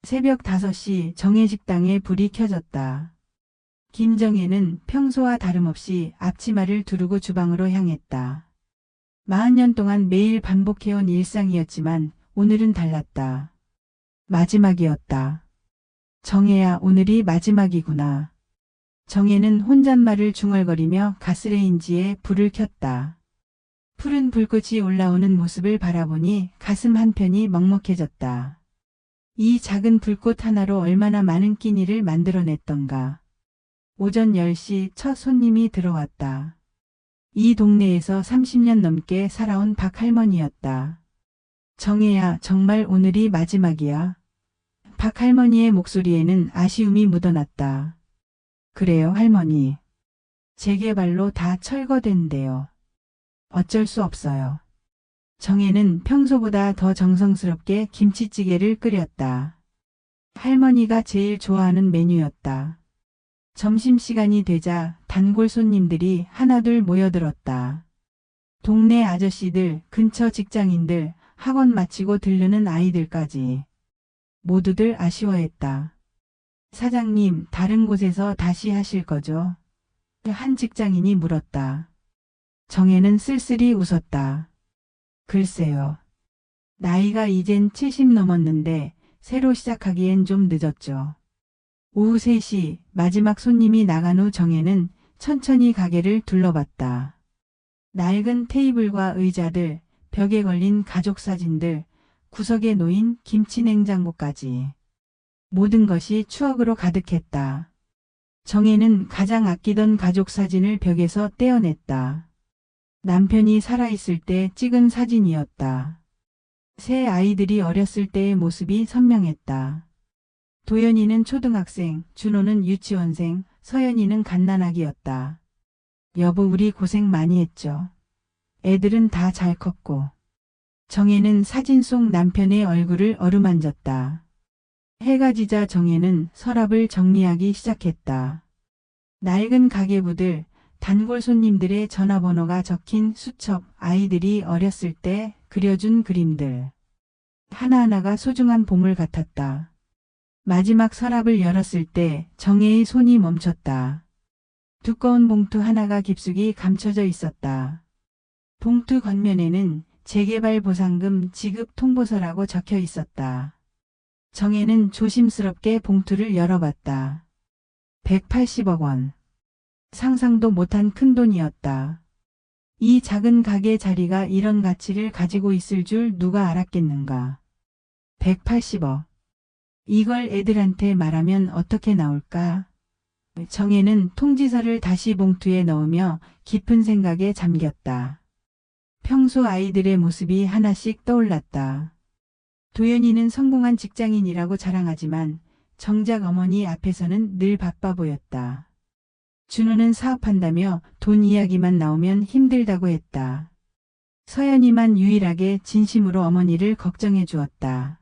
새벽 5시 정혜 식당에 불이 켜졌다. 김정혜는 평소와 다름없이 앞치마를 두르고 주방으로 향했다. 40년 동안 매일 반복해온 일상이었지만 오늘은 달랐다. 마지막이었다. 정혜야, 오늘이 마지막이구나. 정혜는 혼잣말을 중얼거리며 가스레인지에 불을 켰다. 푸른 불꽃이 올라오는 모습을 바라보니 가슴 한편이 먹먹해졌다. 이 작은 불꽃 하나로 얼마나 많은 끼니를 만들어냈던가. 오전 10시 첫 손님이 들어왔다. 이 동네에서 30년 넘게 살아온 박할머니였다. 정혜야, 정말 오늘이 마지막이야. 박할머니의 목소리에는 아쉬움이 묻어났다. 그래요, 할머니. 재개발로 다 철거된대요. 어쩔 수 없어요. 정혜는 평소보다 더 정성스럽게 김치찌개를 끓였다. 할머니가 제일 좋아하는 메뉴였다. 점심시간이 되자 단골 손님들이 하나둘 모여들었다. 동네 아저씨들, 근처 직장인들, 학원 마치고 들르는 아이들까지. 모두들 아쉬워했다. 사장님, 다른 곳에서 다시 하실 거죠? 한 직장인이 물었다. 정혜는 쓸쓸히 웃었다. 글쎄요. 나이가 이젠 70 넘었는데 새로 시작하기엔 좀 늦었죠. 오후 3시 마지막 손님이 나간 후 정혜는 천천히 가게를 둘러봤다. 낡은 테이블과 의자들, 벽에 걸린 가족 사진들, 구석에 놓인 김치냉장고까지. 모든 것이 추억으로 가득했다. 정혜는 가장 아끼던 가족 사진을 벽에서 떼어냈다. 남편이 살아있을 때 찍은 사진이었다. 세 아이들이 어렸을 때의 모습이 선명했다. 도연이는 초등학생, 준호는 유치원생, 서연이는 갓난아기였다. 여보, 우리 고생 많이 했죠. 애들은 다 잘 컸고. 정혜는 사진 속 남편의 얼굴을 어루만졌다. 해가 지자 정혜는 서랍을 정리하기 시작했다. 낡은 가계부들, 단골 손님들의 전화번호가 적힌 수첩, 아이들이 어렸을 때 그려준 그림들. 하나하나가 소중한 보물 같았다. 마지막 서랍을 열었을 때 정혜의 손이 멈췄다. 두꺼운 봉투 하나가 깊숙이 감춰져 있었다. 봉투 겉면에는 재개발 보상금 지급 통보서라고 적혀 있었다. 정혜는 조심스럽게 봉투를 열어봤다. 180억 원. 상상도 못한 큰돈이었다. 이 작은 가게 자리가 이런 가치를 가지고 있을 줄 누가 알았겠는가. 180억. 이걸 애들한테 말하면 어떻게 나올까? 정혜는 통지서를 다시 봉투에 넣으며 깊은 생각에 잠겼다. 평소 아이들의 모습이 하나씩 떠올랐다. 도연이는 성공한 직장인이라고 자랑하지만 정작 어머니 앞에서는 늘 바빠 보였다. 준호는 사업한다며 돈 이야기만 나오면 힘들다고 했다. 서연이만 유일하게 진심으로 어머니를 걱정해 주었다.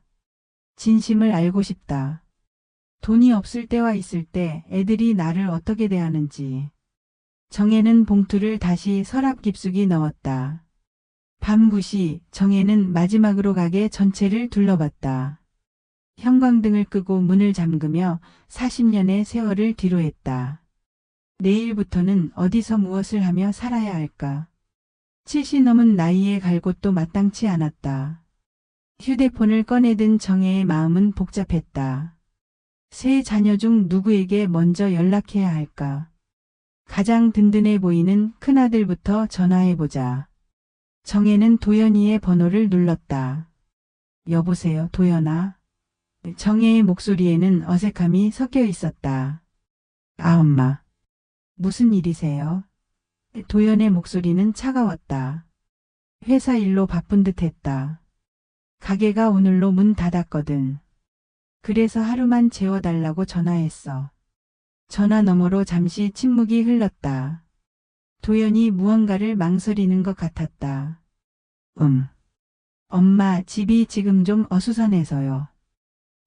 진심을 알고 싶다. 돈이 없을 때와 있을 때 애들이 나를 어떻게 대하는지. 정혜는 봉투를 다시 서랍 깊숙이 넣었다. 밤 9시 정혜는 마지막으로 가게 전체를 둘러봤다. 형광등을 끄고 문을 잠그며 40년의 세월을 뒤로했다. 내일부터는 어디서 무엇을 하며 살아야 할까. 70 넘은 나이에 갈 곳도 마땅치 않았다. 휴대폰을 꺼내든 정혜의 마음은 복잡했다. 세 자녀 중 누구에게 먼저 연락해야 할까. 가장 든든해 보이는 큰아들부터 전화해보자. 정혜는 도연이의 번호를 눌렀다. 여보세요, 도연아. 정혜의 목소리에는 어색함이 섞여 있었다. 아, 엄마. 무슨 일이세요? 도연의 목소리는 차가웠다. 회사 일로 바쁜 듯 했다. 가게가 오늘로 문 닫았거든. 그래서 하루만 재워달라고 전화했어. 전화 너머로 잠시 침묵이 흘렀다. 도연이 무언가를 망설이는 것 같았다. 엄마, 집이 지금 좀 어수선해서요.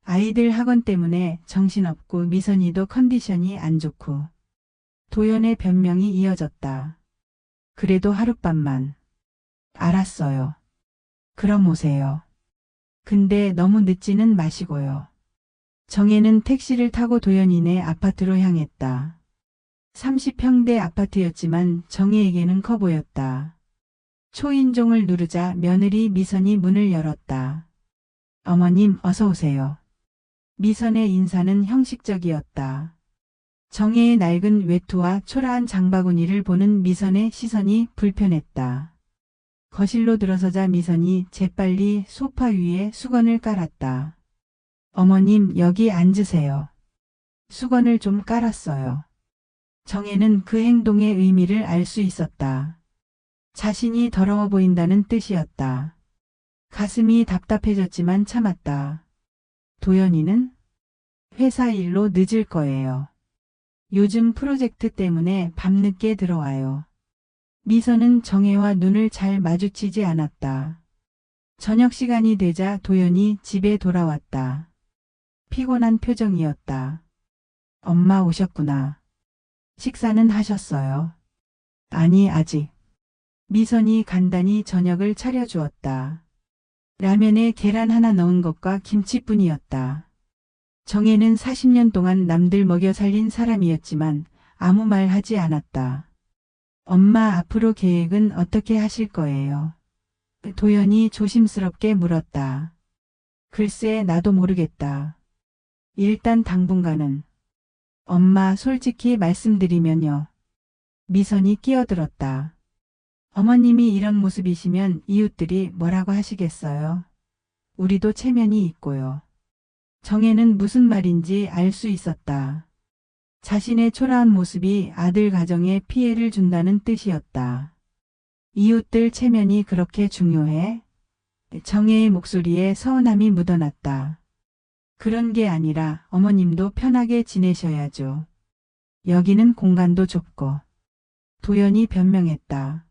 아이들 학원 때문에 정신없고 미선이도 컨디션이 안 좋고. 도연의 변명이 이어졌다. 그래도 하룻밤만. 알았어요. 그럼 오세요. 근데 너무 늦지는 마시고요. 정혜는 택시를 타고 도연이네 아파트로 향했다. 30평대 아파트였지만 정혜에게는 커 보였다. 초인종을 누르자 며느리 미선이 문을 열었다. 어머님 어서 오세요. 미선의 인사는 형식적이었다. 정혜의 낡은 외투와 초라한 장바구니를 보는 미선의 시선이 불편했다. 거실로 들어서자 미선이 재빨리 소파 위에 수건을 깔았다. 어머님 여기 앉으세요. 수건을 좀 깔았어요. 정혜는 그 행동의 의미를 알 수 있었다. 자신이 더러워 보인다는 뜻이었다. 가슴이 답답해졌지만 참았다. 도연이는 회사 일로 늦을 거예요. 요즘 프로젝트 때문에 밤늦게 들어와요. 미선은 정혜와 눈을 잘 마주치지 않았다. 저녁 시간이 되자 도연이 집에 돌아왔다. 피곤한 표정이었다. 엄마 오셨구나. 식사는 하셨어요? 아니 아직. 미선이 간단히 저녁을 차려주었다. 라면에 계란 하나 넣은 것과 김치뿐이었다. 정혜는 40년 동안 남들 먹여 살린 사람이었지만 아무 말 하지 않았다. 엄마 앞으로 계획은 어떻게 하실 거예요? 도연이 조심스럽게 물었다. 글쎄 나도 모르겠다. 일단 당분간은. 엄마 솔직히 말씀드리면요. 미선이 끼어들었다. 어머님이 이런 모습이시면 이웃들이 뭐라고 하시겠어요? 우리도 체면이 있고요. 정혜는 무슨 말인지 알 수 있었다. 자신의 초라한 모습이 아들 가정에 피해를 준다는 뜻이었다. 이웃들 체면이 그렇게 중요해? 정혜의 목소리에 서운함이 묻어났다. 그런 게 아니라 어머님도 편하게 지내셔야죠. 여기는 공간도 좁고. 도연이 변명했다.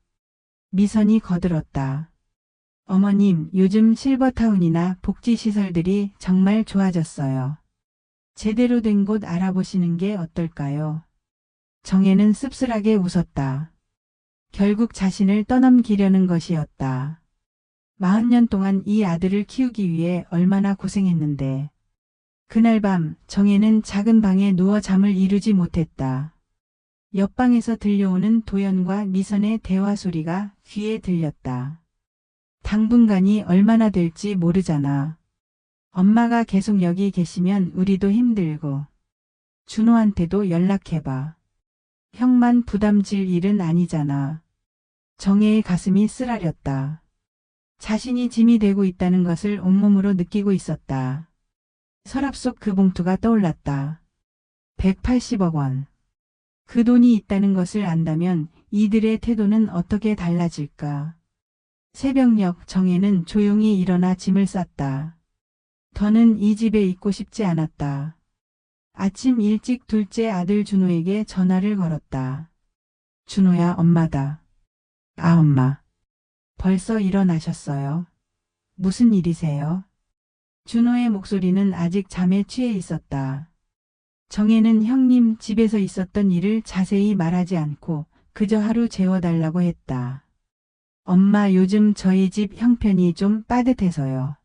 미선이 거들었다. 어머님, 요즘 실버타운이나 복지시설들이 정말 좋아졌어요. 제대로 된 곳 알아보시는 게 어떨까요? 정혜는 씁쓸하게 웃었다. 결국 자신을 떠넘기려는 것이었다. 40년 동안 이 아들을 키우기 위해 얼마나 고생했는데. 그날 밤 정혜는 작은 방에 누워 잠을 이루지 못했다. 옆방에서 들려오는 도연과 미선의 대화 소리가 귀에 들렸다. 당분간이 얼마나 될지 모르잖아. 엄마가 계속 여기 계시면 우리도 힘들고. 준호한테도 연락해봐. 형만 부담질 일은 아니잖아. 정혜의 가슴이 쓰라렸다. 자신이 짐이 되고 있다는 것을 온몸으로 느끼고 있었다. 서랍 속 그 봉투가 떠올랐다. 180억 원. 그 돈이 있다는 것을 안다면 이들의 태도는 어떻게 달라질까? 새벽녘 정혜는 조용히 일어나 짐을 쌌다. 더는 이 집에 있고 싶지 않았다. 아침 일찍 둘째 아들 준호에게 전화를 걸었다. 준호야, 엄마다. 아, 엄마. 벌써 일어나셨어요? 무슨 일이세요? 준호의 목소리는 아직 잠에 취해 있었다. 정혜는 형님 집에서 있었던 일을 자세히 말하지 않고 그저 하루 재워달라고 했다. 엄마, 요즘 저희 집 형편이 좀 빠듯해서요.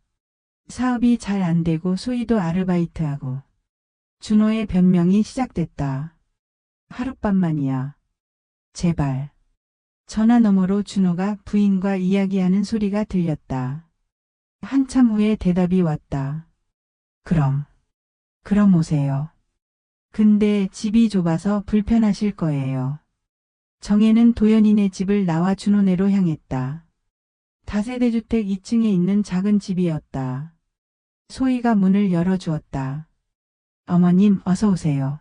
사업이 잘 안 되고 소희도 아르바이트하고. 준호의 변명이 시작됐다. 하룻밤만이야. 제발. 전화 너머로 준호가 부인과 이야기하는 소리가 들렸다. 한참 후에 대답이 왔다. 그럼 오세요. 근데 집이 좁아서 불편하실 거예요. 정혜는 도연이네 집을 나와 준호네로 향했다. 다세대 주택 2층에 있는 작은 집이었다. 소희가 문을 열어주었다. 어머님 어서 오세요.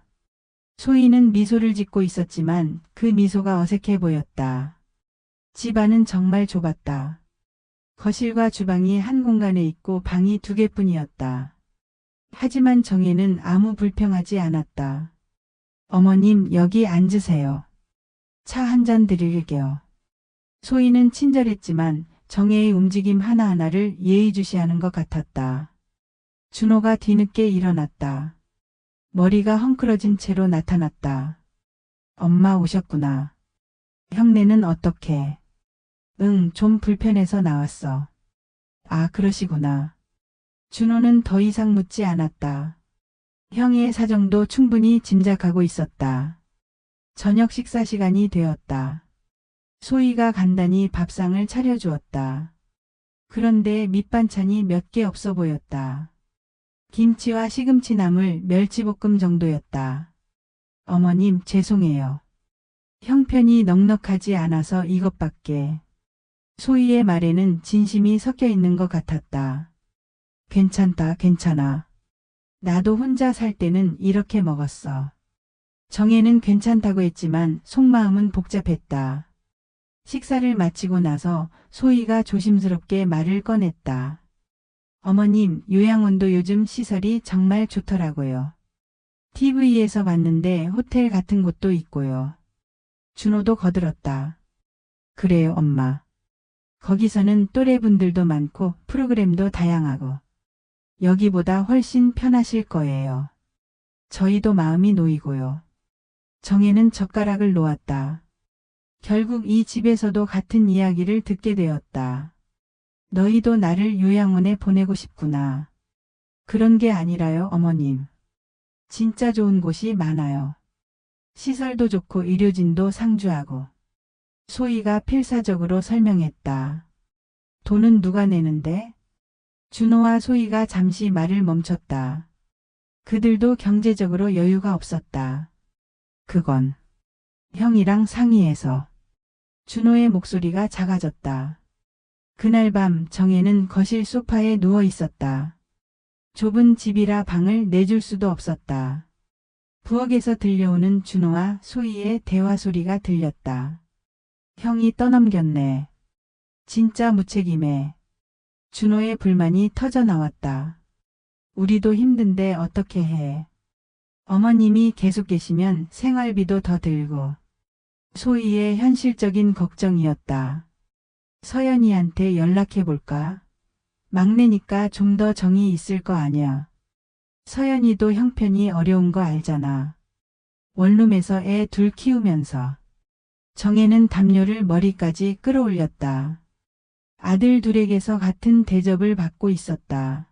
소희는 미소를 짓고 있었지만 그 미소가 어색해 보였다. 집 안은 정말 좁았다. 거실과 주방이 한 공간에 있고 방이 2개뿐이었다. 하지만 정혜는 아무 불평하지 않았다. 어머님 여기 앉으세요. 차 한 잔 드릴게요. 소희는 친절했지만 정혜의 움직임 하나하나를 예의주시하는 것 같았다. 준호가 뒤늦게 일어났다. 머리가 헝클어진 채로 나타났다. 엄마 오셨구나. 형네는 어떻게? 응, 좀 불편해서 나왔어. 아, 그러시구나. 준호는 더 이상 묻지 않았다. 형의 사정도 충분히 짐작하고 있었다. 저녁 식사 시간이 되었다. 소희가 간단히 밥상을 차려주었다. 그런데 밑반찬이 몇 개 없어 보였다. 김치와 시금치 나물, 멸치볶음 정도였다. 어머님, 죄송해요. 형편이 넉넉하지 않아서 이것밖에. 소희의 말에는 진심이 섞여 있는 것 같았다. 괜찮다, 괜찮아. 나도 혼자 살 때는 이렇게 먹었어. 정혜는 괜찮다고 했지만 속마음은 복잡했다. 식사를 마치고 나서 소희가 조심스럽게 말을 꺼냈다. 어머님, 요양원도 요즘 시설이 정말 좋더라고요. TV에서 봤는데 호텔 같은 곳도 있고요. 준호도 거들었다. 그래요, 엄마. 거기서는 또래분들도 많고 프로그램도 다양하고 여기보다 훨씬 편하실 거예요. 저희도 마음이 놓이고요. 정혜는 젓가락을 놓았다. 결국 이 집에서도 같은 이야기를 듣게 되었다. 너희도 나를 요양원에 보내고 싶구나. 그런 게 아니라요, 어머님. 진짜 좋은 곳이 많아요. 시설도 좋고 의료진도 상주하고. 소희가 필사적으로 설명했다. 돈은 누가 내는데? 준호와 소희가 잠시 말을 멈췄다. 그들도 경제적으로 여유가 없었다. 그건 형이랑 상의해서. 준호의 목소리가 작아졌다. 그날 밤 정혜는 거실 소파에 누워 있었다. 좁은 집이라 방을 내줄 수도 없었다. 부엌에서 들려오는 준호와 소희의 대화 소리가 들렸다. 형이 떠넘겼네. 진짜 무책임해. 준호의 불만이 터져 나왔다. 우리도 힘든데 어떻게 해. 어머님이 계속 계시면 생활비도 더 들고. 소희의 현실적인 걱정이었다. 서연이한테 연락해볼까? 막내니까 좀 더 정이 있을 거 아냐. 서연이도 형편이 어려운 거 알잖아. 원룸에서 애 둘 키우면서. 정혜는 담요를 머리까지 끌어올렸다. 아들 둘에게서 같은 대접을 받고 있었다.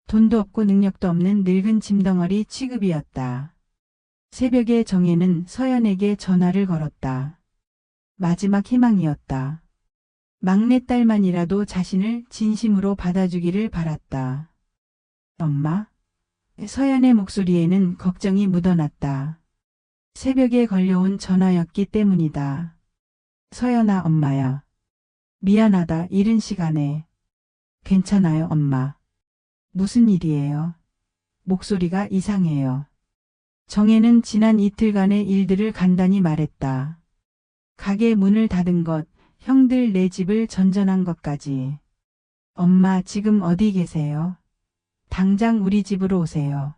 돈도 없고 능력도 없는 늙은 짐덩어리 취급이었다. 새벽에 정혜는 서연에게 전화를 걸었다. 마지막 희망이었다. 막내딸만이라도 자신을 진심으로 받아주기를 바랐다. 엄마? 서연의 목소리에는 걱정이 묻어났다. 새벽에 걸려온 전화였기 때문이다. 서연아, 엄마야. 미안하다, 이른 시간에. 괜찮아요, 엄마. 무슨 일이에요? 목소리가 이상해요. 정혜는 지난 이틀간의 일들을 간단히 말했다. 가게 문을 닫은 것, 형들 내 집을 전전한 것까지. 엄마, 지금 어디 계세요? 당장 우리 집으로 오세요.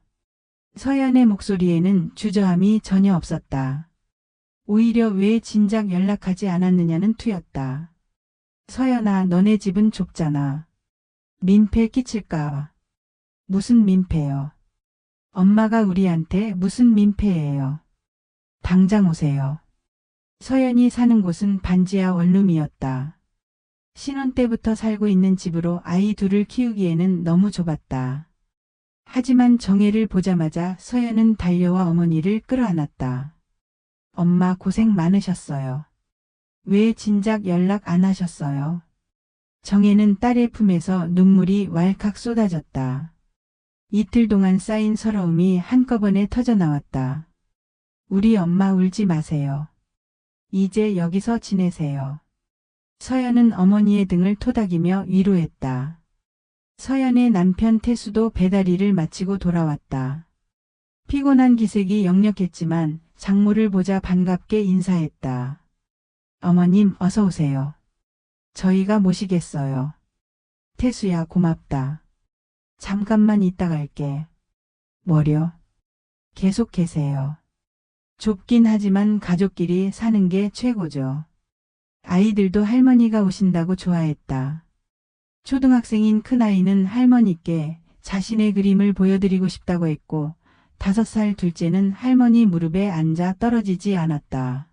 서연의 목소리에는 주저함이 전혀 없었다. 오히려 왜 진작 연락하지 않았느냐는 투였다. 서연아, 너네 집은 좁잖아. 민폐 끼칠까? 무슨 민폐요? 엄마가 우리한테 무슨 민폐예요? 당장 오세요. 서연이 사는 곳은 반지하 원룸이었다. 신혼 때부터 살고 있는 집으로 아이 둘을 키우기에는 너무 좁았다. 하지만 정혜를 보자마자 서연은 달려와 어머니를 끌어안았다. 엄마, 고생 많으셨어요. 왜 진작 연락 안 하셨어요? 정혜는 딸의 품에서 눈물이 왈칵 쏟아졌다. 이틀 동안 쌓인 서러움이 한꺼번에 터져 나왔다. 우리 엄마 울지 마세요. 이제 여기서 지내세요. 서연은 어머니의 등을 토닥이며 위로했다. 서연의 남편 태수도 배달일을 마치고 돌아왔다. 피곤한 기색이 역력했지만 장모를 보자 반갑게 인사했다. 어머님, 어서 오세요. 저희가 모시겠어요. 태수야, 고맙다. 잠깐만 있다 갈게. 뭐려? 계속 계세요. 좁긴 하지만 가족끼리 사는 게 최고죠. 아이들도 할머니가 오신다고 좋아했다. 초등학생인 큰아이는 할머니께 자신의 그림을 보여드리고 싶다고 했고 5살 둘째는 할머니 무릎에 앉아 떨어지지 않았다.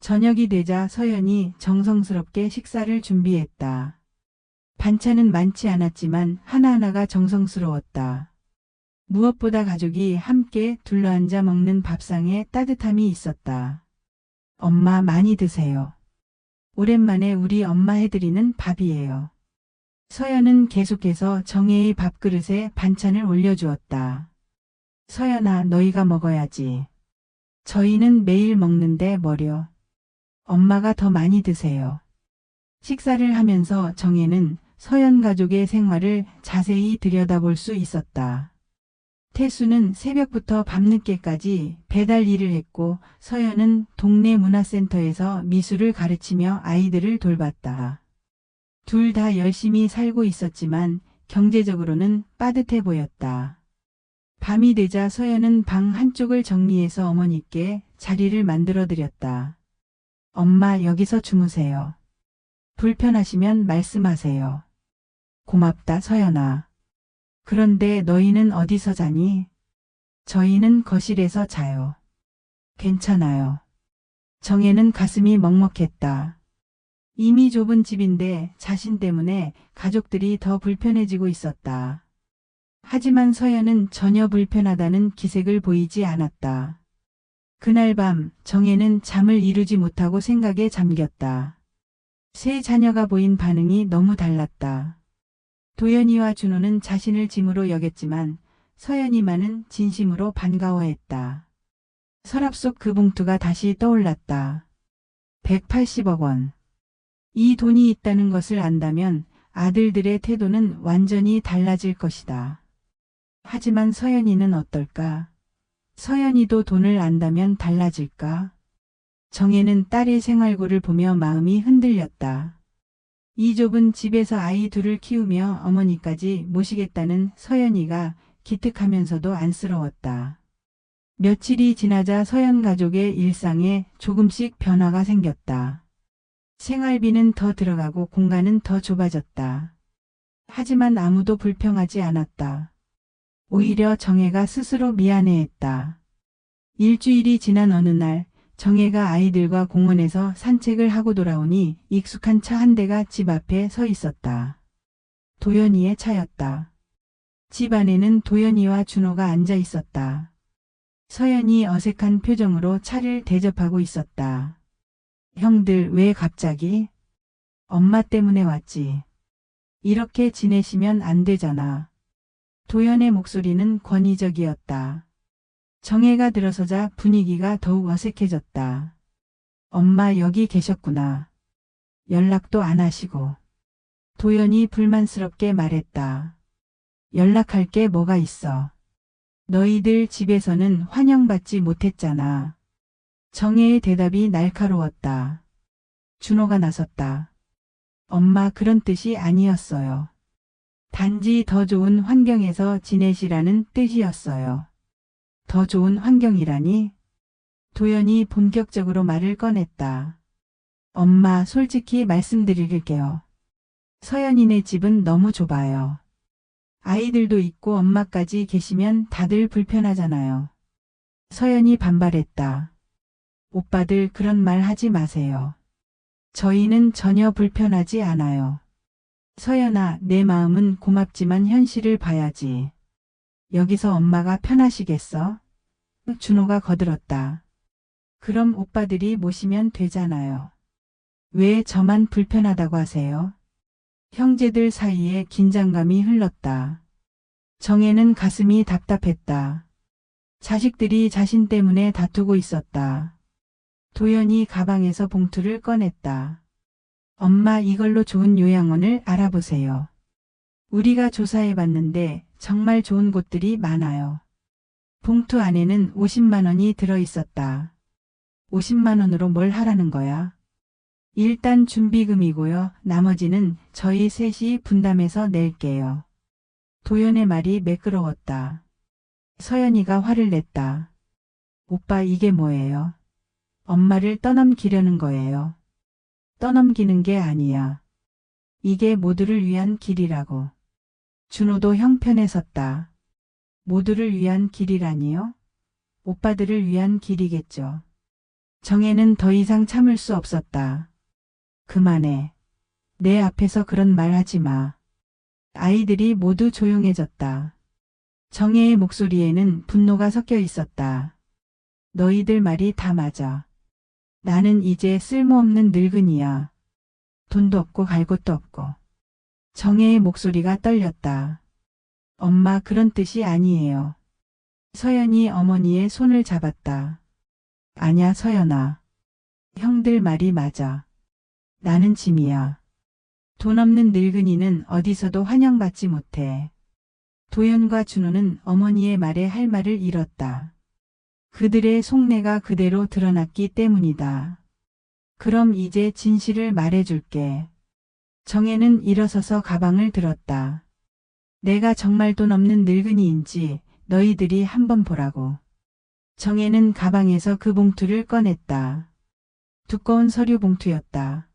저녁이 되자 서연이 정성스럽게 식사를 준비했다. 반찬은 많지 않았지만 하나하나가 정성스러웠다. 무엇보다 가족이 함께 둘러앉아 먹는 밥상에 따뜻함이 있었다. 엄마 많이 드세요. 오랜만에 우리 엄마 해드리는 밥이에요. 서연은 계속해서 정혜의 밥그릇에 반찬을 올려주었다. 서연아, 너희가 먹어야지. 저희는 매일 먹는데 뭐려. 엄마가 더 많이 드세요. 식사를 하면서 정혜는 서연 가족의 생활을 자세히 들여다볼 수 있었다. 태수는 새벽부터 밤늦게까지 배달 일을 했고 서연은 동네 문화센터에서 미술을 가르치며 아이들을 돌봤다. 둘 다 열심히 살고 있었지만 경제적으로는 빠듯해 보였다. 밤이 되자 서연은 방 한쪽을 정리해서 어머니께 자리를 만들어 드렸다. 엄마 여기서 주무세요. 불편하시면 말씀하세요. 고맙다 서연아. 그런데 너희는 어디서 자니? 저희는 거실에서 자요. 괜찮아요. 정혜는 가슴이 먹먹했다. 이미 좁은 집인데 자신 때문에 가족들이 더 불편해지고 있었다. 하지만 서연은 전혀 불편하다는 기색을 보이지 않았다. 그날 밤 정혜는 잠을 이루지 못하고 생각에 잠겼다. 세 자녀가 보인 반응이 너무 달랐다. 도연이와 준호는 자신을 짐으로 여겼지만 서연이만은 진심으로 반가워했다. 서랍 속 그 봉투가 다시 떠올랐다. 180억 원. 이 돈이 있다는 것을 안다면 아들들의 태도는 완전히 달라질 것이다. 하지만 서연이는 어떨까? 서연이도 돈을 안다면 달라질까? 정혜는 딸의 생활고를 보며 마음이 흔들렸다. 이 좁은 집에서 아이 둘을 키우며 어머니까지 모시겠다는 서연이가 기특하면서도 안쓰러웠다. 며칠이 지나자 서연 가족의 일상에 조금씩 변화가 생겼다. 생활비는 더 들어가고 공간은 더 좁아졌다. 하지만 아무도 불평하지 않았다. 오히려 정혜가 스스로 미안해했다. 일주일이 지난 어느 날 정혜가 아이들과 공원에서 산책을 하고 돌아오니 익숙한 차 한 대가 집 앞에 서 있었다. 도연이의 차였다. 집 안에는 도연이와 준호가 앉아 있었다. 서연이 어색한 표정으로 차를 대접하고 있었다. 형들 왜 갑자기? 엄마 때문에 왔지. 이렇게 지내시면 안 되잖아. 도연의 목소리는 권위적이었다. 정혜가 들어서자 분위기가 더욱 어색해졌다. 엄마 여기 계셨구나. 연락도 안 하시고. 도연이 불만스럽게 말했다. 연락할 게 뭐가 있어. 너희들 집에서는 환영받지 못했잖아. 정혜의 대답이 날카로웠다. 준호가 나섰다. 엄마 그런 뜻이 아니었어요. 단지 더 좋은 환경에서 지내시라는 뜻이었어요. 더 좋은 환경이라니? 도연이 본격적으로 말을 꺼냈다. 엄마 솔직히 말씀드릴게요. 서연이네 집은 너무 좁아요. 아이들도 있고 엄마까지 계시면 다들 불편하잖아요. 서연이 반발했다. 오빠들 그런 말 하지 마세요. 저희는 전혀 불편하지 않아요. 서연아, 내 마음은 고맙지만 현실을 봐야지. 여기서 엄마가 편하시겠어? 준호가 거들었다. 그럼 오빠들이 모시면 되잖아요. 왜 저만 불편하다고 하세요? 형제들 사이에 긴장감이 흘렀다. 정혜는 가슴이 답답했다. 자식들이 자신 때문에 다투고 있었다. 도연이 가방에서 봉투를 꺼냈다. 엄마 이걸로 좋은 요양원을 알아보세요. 우리가 조사해봤는데 정말 좋은 곳들이 많아요. 봉투 안에는 50만 원이 들어있었다. 50만 원으로 뭘 하라는 거야? 일단 준비금이고요. 나머지는 저희 셋이 분담해서 낼게요. 도연의 말이 매끄러웠다. 서연이가 화를 냈다. 오빠 이게 뭐예요? 엄마를 떠넘기려는 거예요. 떠넘기는 게 아니야. 이게 모두를 위한 길이라고. 준호도 형편에 섰다. 모두를 위한 길이라니요? 오빠들을 위한 길이겠죠. 정혜는 더 이상 참을 수 없었다. 그만해. 내 앞에서 그런 말 하지 마. 아이들이 모두 조용해졌다. 정혜의 목소리에는 분노가 섞여 있었다. 너희들 말이 다 맞아. 나는 이제 쓸모없는 늙은이야. 돈도 없고 갈 곳도 없고. 정혜의 목소리가 떨렸다. 엄마 그런 뜻이 아니에요. 서연이 어머니의 손을 잡았다. 아냐 서연아. 형들 말이 맞아. 나는 짐이야. 돈 없는 늙은이는 어디서도 환영받지 못해. 도연과 준호는 어머니의 말에 할 말을 잃었다. 그들의 속내가 그대로 드러났기 때문이다. 그럼 이제 진실을 말해줄게. 정혜는 일어서서 가방을 들었다. 내가 정말 돈 없는 늙은이인지 너희들이 한번 보라고. 정혜는 가방에서 그 봉투를 꺼냈다. 두꺼운 서류 봉투였다.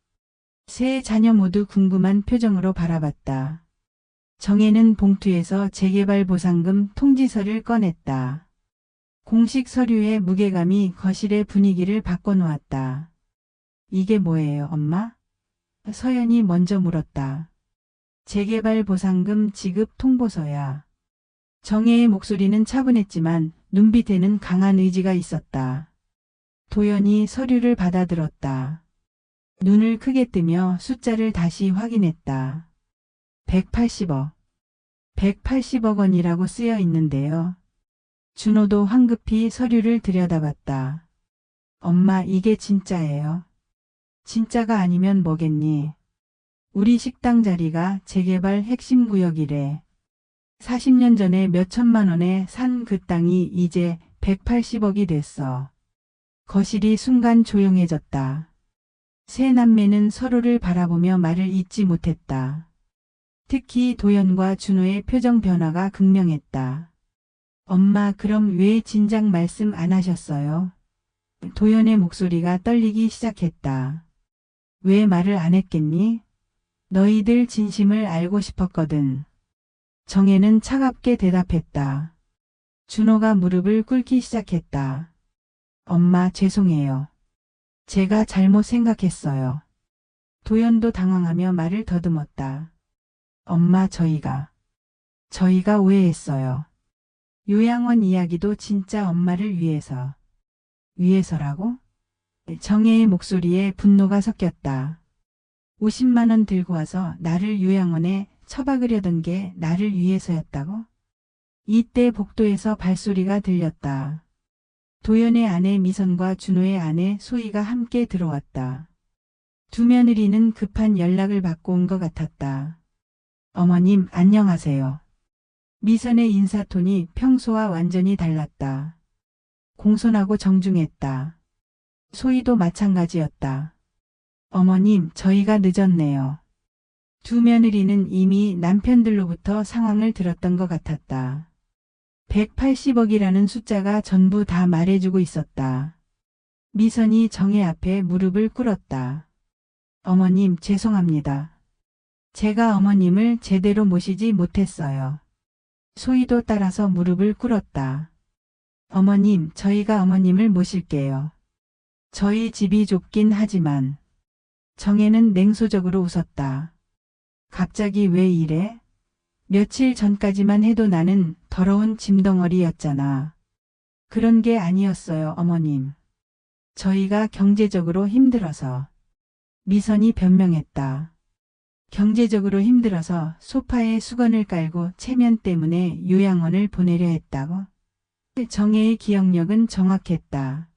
세 자녀 모두 궁금한 표정으로 바라봤다. 정혜는 봉투에서 재개발 보상금 통지서를 꺼냈다. 공식 서류의 무게감이 거실의 분위기를 바꿔놓았다. 이게 뭐예요, 엄마? 서연이 먼저 물었다. 재개발 보상금 지급 통보서야. 정혜의 목소리는 차분했지만 눈빛에는 강한 의지가 있었다. 도연이 서류를 받아들었다. 눈을 크게 뜨며 숫자를 다시 확인했다. 180억. 180억 원이라고 쓰여 있는데요. 준호도 황급히 서류를 들여다봤다. 엄마 이게 진짜예요. 진짜가 아니면 뭐겠니? 우리 식당 자리가 재개발 핵심 구역이래. 40년 전에 몇 천만 원에 산 그 땅이 이제 180억이 됐어. 거실이 순간 조용해졌다. 세 남매는 서로를 바라보며 말을 잇지 못했다. 특히 도연과 준호의 표정 변화가 극명했다. 엄마 그럼 왜 진작 말씀 안 하셨어요? 도연의 목소리가 떨리기 시작했다. 왜 말을 안 했겠니? 너희들 진심을 알고 싶었거든. 정혜는 차갑게 대답했다. 준호가 무릎을 꿇기 시작했다. 엄마 죄송해요. 제가 잘못 생각했어요. 도연도 당황하며 말을 더듬었다. 엄마 저희가 오해했어요. 요양원 이야기도 진짜 엄마를 위해서. 위해서라고? 정혜의 목소리에 분노가 섞였다. 50만 원 들고 와서 나를 요양원에 처박으려던 게 나를 위해서였다고? 이때 복도에서 발소리가 들렸다. 도연의 아내 미선과 준호의 아내 소희가 함께 들어왔다. 두 며느리는 급한 연락을 받고 온 것 같았다. 어머님 안녕하세요. 미선의 인사톤이 평소와 완전히 달랐다. 공손하고 정중했다. 소희도 마찬가지였다. 어머님 저희가 늦었네요. 두 며느리는 이미 남편들로부터 상황을 들었던 것 같았다. 180억이라는 숫자가 전부 다 말해주고 있었다. 미선이 정혜 앞에 무릎을 꿇었다. 어머님 죄송합니다. 제가 어머님을 제대로 모시지 못했어요. 소희도 따라서 무릎을 꿇었다. 어머님 저희가 어머님을 모실게요. 저희 집이 좁긴 하지만. 정혜는 냉소적으로 웃었다. 갑자기 왜 이래? 며칠 전까지만 해도 나는 더러운 짐덩어리였잖아. 그런 게 아니었어요, 어머님. 저희가 경제적으로 힘들어서. 미선이 변명했다. 경제적으로 힘들어서 소파에 수건을 깔고 체면 때문에 요양원을 보내려 했다고? 정혜의 기억력은 정확했다.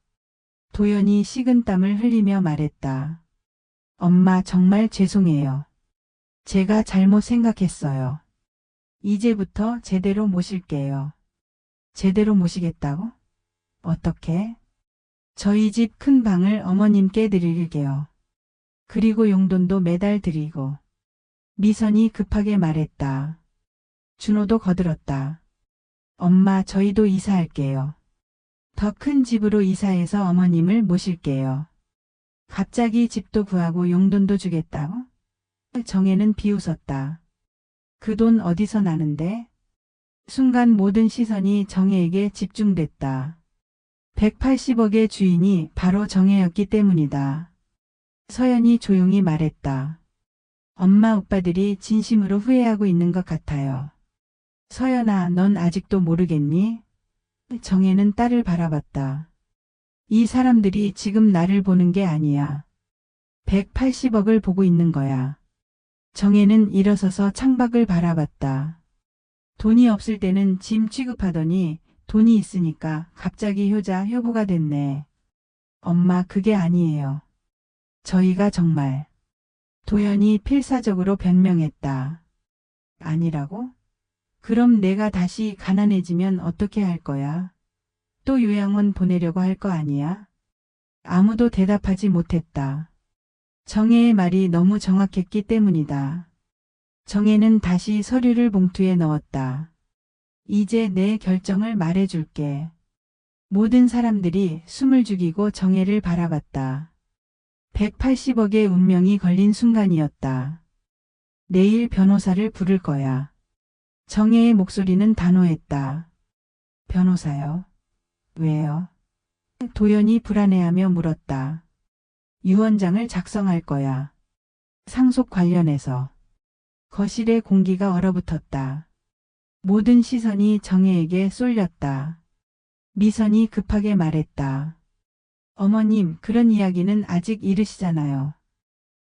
도연이 식은땀을 흘리며 말했다. 엄마 정말 죄송해요. 제가 잘못 생각했어요. 이제부터 제대로 모실게요. 제대로 모시겠다고? 어떻게? 저희 집 큰 방을 어머님께 드릴게요. 그리고 용돈도 매달 드리고. 미선이 급하게 말했다. 준호도 거들었다. 엄마 저희도 이사할게요. 더 큰 집으로 이사해서 어머님을 모실게요. 갑자기 집도 구하고 용돈도 주겠다고? 정혜는 비웃었다. 그 돈 어디서 나는데? 순간 모든 시선이 정혜에게 집중됐다. 180억의 주인이 바로 정혜였기 때문이다. 서연이 조용히 말했다. 엄마 오빠들이 진심으로 후회하고 있는 것 같아요. 서연아, 넌 아직도 모르겠니? 정혜는 딸을 바라봤다. 이 사람들이 지금 나를 보는 게 아니야. 180억을 보고 있는 거야. 정혜는 일어서서 창밖을 바라봤다. 돈이 없을 때는 짐 취급하더니 돈이 있으니까 갑자기 효자 효부가 됐네. 엄마, 그게 아니에요. 저희가 정말. 도연이 필사적으로 변명했다. 아니라고? 그럼 내가 다시 가난해지면 어떻게 할 거야? 또 요양원 보내려고 할 거 아니야? 아무도 대답하지 못했다. 정혜의 말이 너무 정확했기 때문이다. 정혜는 다시 서류를 봉투에 넣었다. 이제 내 결정을 말해줄게. 모든 사람들이 숨을 죽이고 정혜를 바라봤다. 180억의 운명이 걸린 순간이었다. 내일 변호사를 부를 거야. 정혜의 목소리는 단호했다. 변호사요? 왜요? 도연이 불안해하며 물었다. 유언장을 작성할 거야. 상속 관련해서. 거실의 공기가 얼어붙었다. 모든 시선이 정혜에게 쏠렸다. 미선이 급하게 말했다. 어머님, 그런 이야기는 아직 이르시잖아요.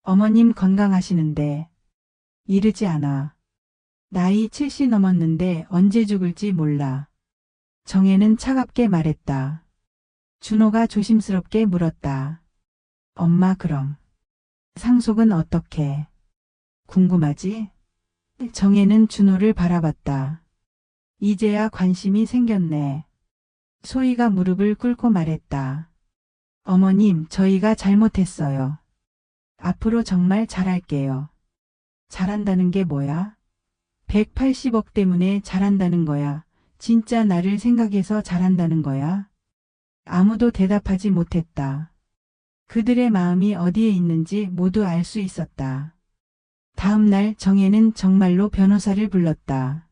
어머님 건강하시는데. 이르지 않아. 나이 70 넘었는데 언제 죽을지 몰라. 정혜는 차갑게 말했다. 준호가 조심스럽게 물었다. 엄마, 그럼 상속은 어떻게? 궁금하지? 정혜는 준호를 바라봤다. 이제야 관심이 생겼네. 소희가 무릎을 꿇고 말했다. 어머님, 저희가 잘못했어요. 앞으로 정말 잘할게요. 잘한다는 게 뭐야? 180억 때문에 잘한다는 거야. 진짜 나를 생각해서 잘한다는 거야? 아무도 대답하지 못했다. 그들의 마음이 어디에 있는지 모두 알 수 있었다. 다음 날 정혜는 정말로 변호사를 불렀다.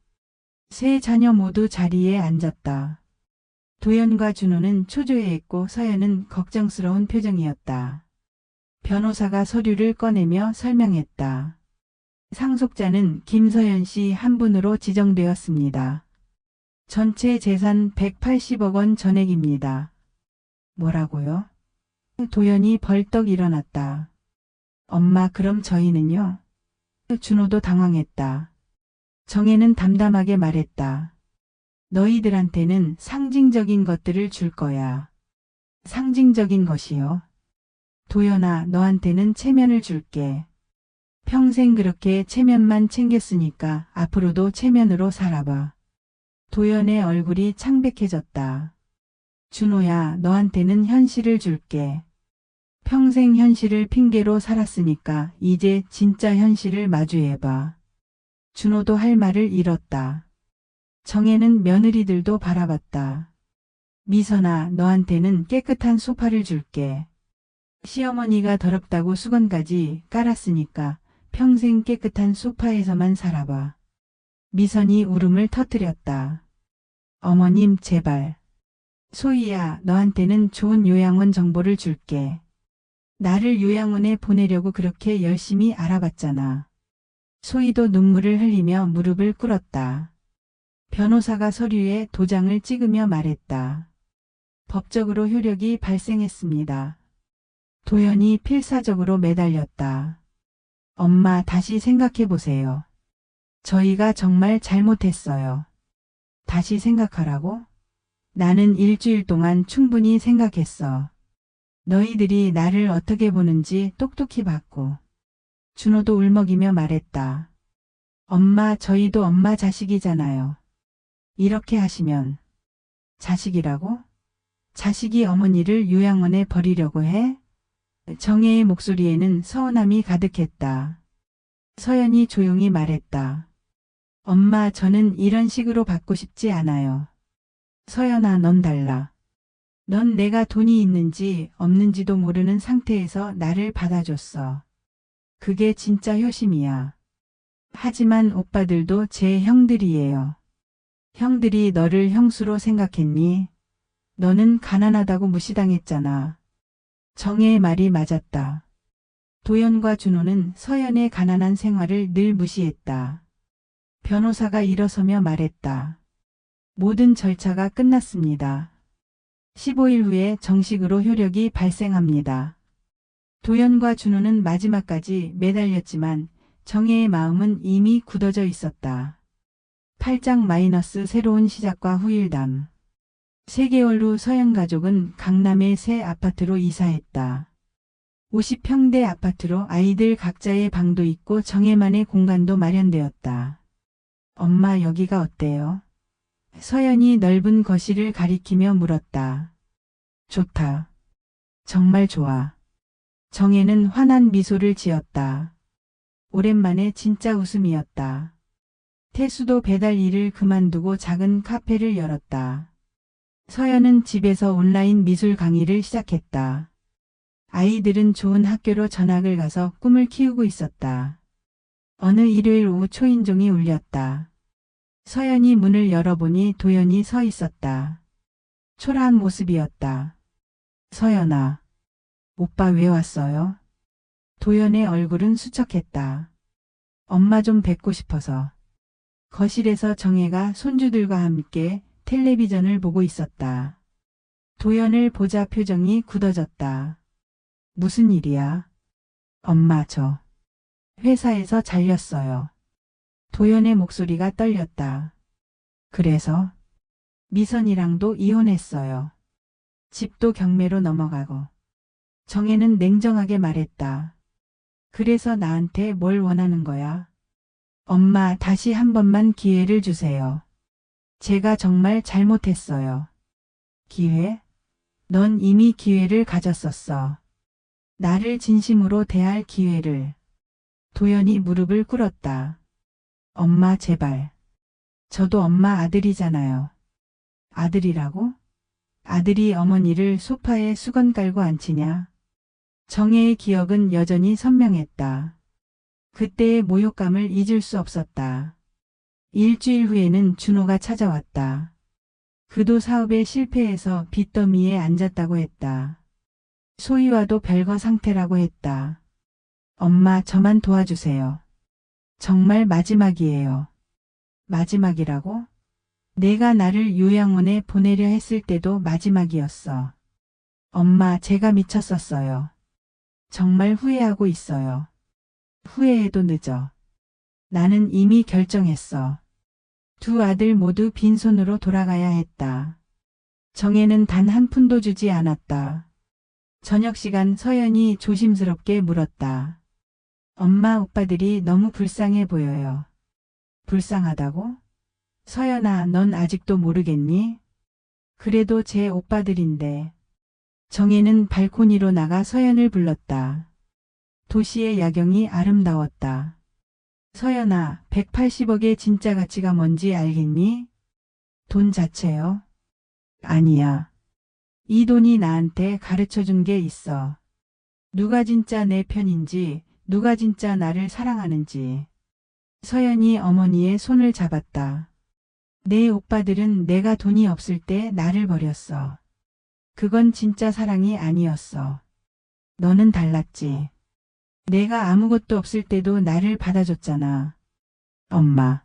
세 자녀 모두 자리에 앉았다. 도연과 준호는 초조해했고 서연은 걱정스러운 표정이었다. 변호사가 서류를 꺼내며 설명했다. 상속자는 김서연 씨 한 분으로 지정되었습니다. 전체 재산 180억 원 전액입니다. 뭐라고요? 도연이 벌떡 일어났다. 엄마, 그럼 저희는요? 준호도 당황했다. 정혜는 담담하게 말했다. 너희들한테는 상징적인 것들을 줄 거야. 상징적인 것이요? 도연아, 너한테는 체면을 줄게. 평생 그렇게 체면만 챙겼으니까 앞으로도 체면으로 살아봐. 도연의 얼굴이 창백해졌다. 준호야, 너한테는 현실을 줄게. 평생 현실을 핑계로 살았으니까 이제 진짜 현실을 마주해봐. 준호도 할 말을 잃었다. 정혜는 며느리들도 바라봤다. 미선아, 너한테는 깨끗한 소파를 줄게. 시어머니가 더럽다고 수건까지 깔았으니까 평생 깨끗한 소파에서만 살아봐. 미선이 울음을 터뜨렸다. 어머님, 제발. 소희야, 너한테는 좋은 요양원 정보를 줄게. 나를 요양원에 보내려고 그렇게 열심히 알아봤잖아. 소희도 눈물을 흘리며 무릎을 꿇었다. 변호사가 서류에 도장을 찍으며 말했다. 법적으로 효력이 발생했습니다. 도연이 필사적으로 매달렸다. 엄마, 다시 생각해 보세요. 저희가 정말 잘못했어요. 다시 생각하라고? 나는 일주일 동안 충분히 생각했어. 너희들이 나를 어떻게 보는지 똑똑히 봤고. 준호도 울먹이며 말했다. 엄마, 저희도 엄마 자식이잖아요. 이렇게 하시면. 자식이라고? 자식이 어머니를 요양원에 버리려고 해? 정혜의 목소리에는 서운함이 가득했다. 서연이 조용히 말했다. 엄마, 저는 이런 식으로 받고 싶지 않아요. 서연아, 넌 달라. 넌 내가 돈이 있는지 없는지도 모르는 상태에서 나를 받아줬어. 그게 진짜 효심이야. 하지만 오빠들도 제 형들이에요. 형들이 너를 형수로 생각했니? 너는 가난하다고 무시당했잖아. 정혜의 말이 맞았다. 도연과 준호는 서연의 가난한 생활을 늘 무시했다. 변호사가 일어서며 말했다. 모든 절차가 끝났습니다. 15일 후에 정식으로 효력이 발생합니다. 도연과 준호는 마지막까지 매달렸지만 정혜의 마음은 이미 굳어져 있었다. 8장 마이너스 새로운 시작과 후일담. 3개월 후 서연 가족은 강남의 새 아파트로 이사했다. 50평대 아파트로 아이들 각자의 방도 있고 정혜만의 공간도 마련되었다. 엄마 여기가 어때요? 서연이 넓은 거실을 가리키며 물었다. 좋다. 정말 좋아. 정혜는 환한 미소를 지었다. 오랜만에 진짜 웃음이었다. 태수도 배달 일을 그만두고 작은 카페를 열었다. 서연은 집에서 온라인 미술 강의를 시작했다. 아이들은 좋은 학교로 전학을 가서 꿈을 키우고 있었다. 어느 일요일 오후 초인종이 울렸다. 서연이 문을 열어보니 도연이 서 있었다. 초라한 모습이었다. 서연아, 오빠 왜 왔어요? 도연의 얼굴은 수척했다. 엄마 좀 뵙고 싶어서. 거실에서 정혜가 손주들과 함께 텔레비전을 보고 있었다. 도연을 보자 표정이 굳어졌다. 무슨 일이야? 엄마 저 회사에서 잘렸어요. 도연의 목소리가 떨렸다. 그래서 미선이랑도 이혼했어요. 집도 경매로 넘어가고. 정혜는 냉정하게 말했다. 그래서 나한테 뭘 원하는 거야? 엄마 다시 한 번만 기회를 주세요. 제가 정말 잘못했어요. 기회? 넌 이미 기회를 가졌었어. 나를 진심으로 대할 기회를. 도연이 무릎을 꿇었다. 엄마 제발. 저도 엄마 아들이잖아요. 아들이라고? 아들이 어머니를 소파에 수건 깔고 앉히냐? 정혜의 기억은 여전히 선명했다. 그때의 모욕감을 잊을 수 없었다. 일주일 후에는 준호가 찾아왔다. 그도 사업에 실패해서 빚더미에 앉았다고 했다. 소희와도 별거 상태라고 했다. 엄마 저만 도와주세요. 정말 마지막이에요. 마지막이라고? 내가 나를 요양원에 보내려 했을 때도 마지막이었어. 엄마 제가 미쳤었어요. 정말 후회하고 있어요. 후회해도 늦어. 나는 이미 결정했어. 두 아들 모두 빈손으로 돌아가야 했다. 정혜는 단 한 푼도 주지 않았다. 저녁 시간 서연이 조심스럽게 물었다. 엄마 오빠들이 너무 불쌍해 보여요. 불쌍하다고? 서연아 넌 아직도 모르겠니? 그래도 제 오빠들인데. 정혜는 발코니로 나가 서연을 불렀다. 도시의 야경이 아름다웠다. 서연아 180억의 진짜 가치가 뭔지 알겠니? 돈 자체요? 아니야. 이 돈이 나한테 가르쳐준 게 있어. 누가 진짜 내 편인지, 누가 진짜 나를 사랑하는지. 서연이 어머니의 손을 잡았다. 내 오빠들은 내가 돈이 없을 때 나를 버렸어. 그건 진짜 사랑이 아니었어. 너는 달랐지. 내가 아무것도 없을 때도 나를 받아줬잖아. 엄마.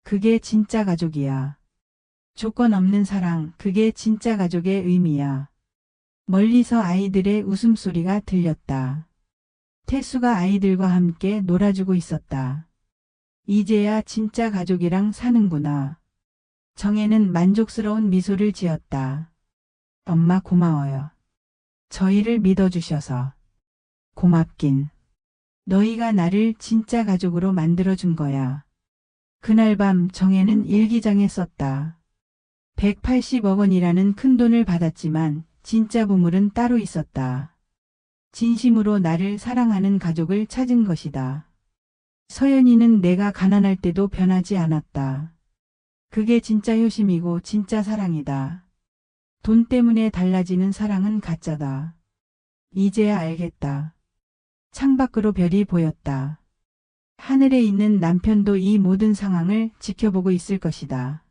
그게 진짜 가족이야. 조건 없는 사랑, 그게 진짜 가족의 의미야. 멀리서 아이들의 웃음소리가 들렸다. 태수가 아이들과 함께 놀아주고 있었다. 이제야 진짜 가족이랑 사는구나. 정혜는 만족스러운 미소를 지었다. 엄마 고마워요. 저희를 믿어주셔서. 고맙긴. 너희가 나를 진짜 가족으로 만들어준 거야. 그날 밤 정혜는 일기장에 썼다. 180억 원이라는 큰 돈을 받았지만 진짜 보물은 따로 있었다. 진심으로 나를 사랑하는 가족을 찾은 것이다. 서연이는 내가 가난할 때도 변하지 않았다. 그게 진짜 효심이고 진짜 사랑이다. 돈 때문에 달라지는 사랑은 가짜다. 이제야 알겠다. 창밖으로 별이 보였다. 하늘에 있는 남편도 이 모든 상황을 지켜보고 있을 것이다.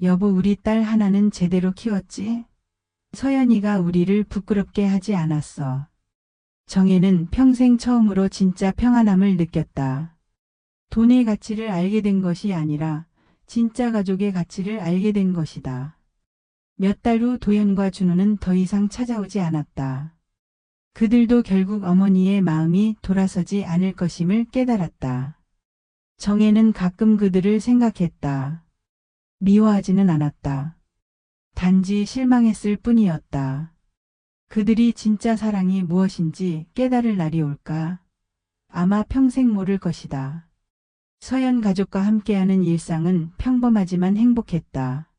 여보 우리 딸 하나는 제대로 키웠지? 서연이가 우리를 부끄럽게 하지 않았어. 정혜는 평생 처음으로 진짜 평안함을 느꼈다. 돈의 가치를 알게 된 것이 아니라 진짜 가족의 가치를 알게 된 것이다. 몇 달 후 도연과 준호는 더 이상 찾아오지 않았다. 그들도 결국 어머니의 마음이 돌아서지 않을 것임을 깨달았다. 정혜는 가끔 그들을 생각했다. 미워하지는 않았다. 단지 실망했을 뿐이었다. 그들이 진짜 사랑이 무엇인지 깨달을 날이 올까? 아마 평생 모를 것이다. 서연 가족과 함께하는 일상은 평범하지만 행복했다.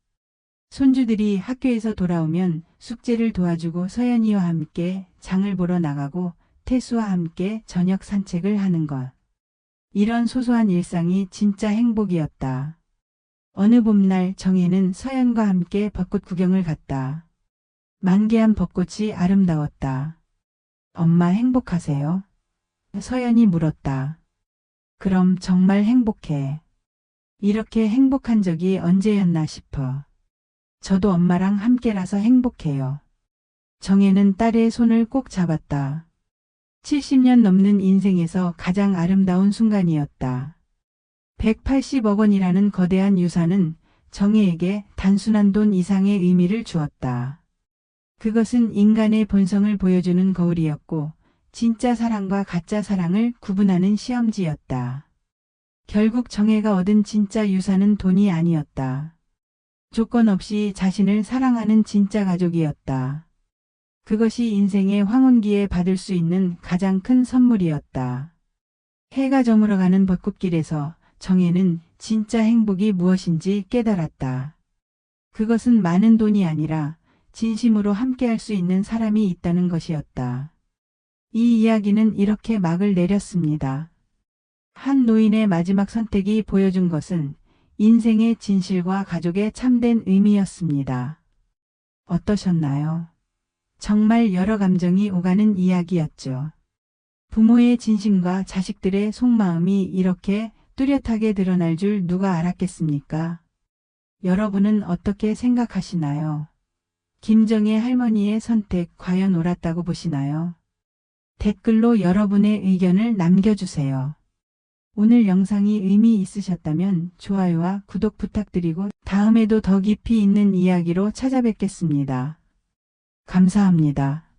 손주들이 학교에서 돌아오면 숙제를 도와주고 서연이와 함께 장을 보러 나가고 태수와 함께 저녁 산책을 하는 것. 이런 소소한 일상이 진짜 행복이었다. 어느 봄날 정혜는 서연과 함께 벚꽃 구경을 갔다. 만개한 벚꽃이 아름다웠다. 엄마 행복하세요? 서연이 물었다. 그럼 정말 행복해. 이렇게 행복한 적이 언제였나 싶어. 저도 엄마랑 함께라서 행복해요. 정혜는 딸의 손을 꼭 잡았다. 70년 넘는 인생에서 가장 아름다운 순간이었다. 180억 원이라는 거대한 유산은 정혜에게 단순한 돈 이상의 의미를 주었다. 그것은 인간의 본성을 보여주는 거울이었고 진짜 사랑과 가짜 사랑을 구분하는 시험지였다. 결국 정혜가 얻은 진짜 유산은 돈이 아니었다. 조건 없이 자신을 사랑하는 진짜 가족이었다. 그것이 인생의 황혼기에 받을 수 있는 가장 큰 선물이었다. 해가 저물어가는 벚꽃길에서 정혜는 진짜 행복이 무엇인지 깨달았다. 그것은 많은 돈이 아니라 진심으로 함께할 수 있는 사람이 있다는 것이었다. 이 이야기는 이렇게 막을 내렸습니다. 한 노인의 마지막 선택이 보여준 것은 인생의 진실과 가족의 참된 의미였습니다. 어떠셨나요? 정말 여러 감정이 오가는 이야기였죠. 부모의 진심과 자식들의 속마음이 이렇게 뚜렷하게 드러날 줄 누가 알았겠습니까? 여러분은 어떻게 생각하시나요? 김정혜 할머니의 선택 과연 옳았다고 보시나요? 댓글로 여러분의 의견을 남겨주세요. 오늘 영상이 의미 있으셨다면 좋아요와 구독 부탁드리고 다음에도 더 깊이 있는 이야기로 찾아뵙겠습니다. 감사합니다.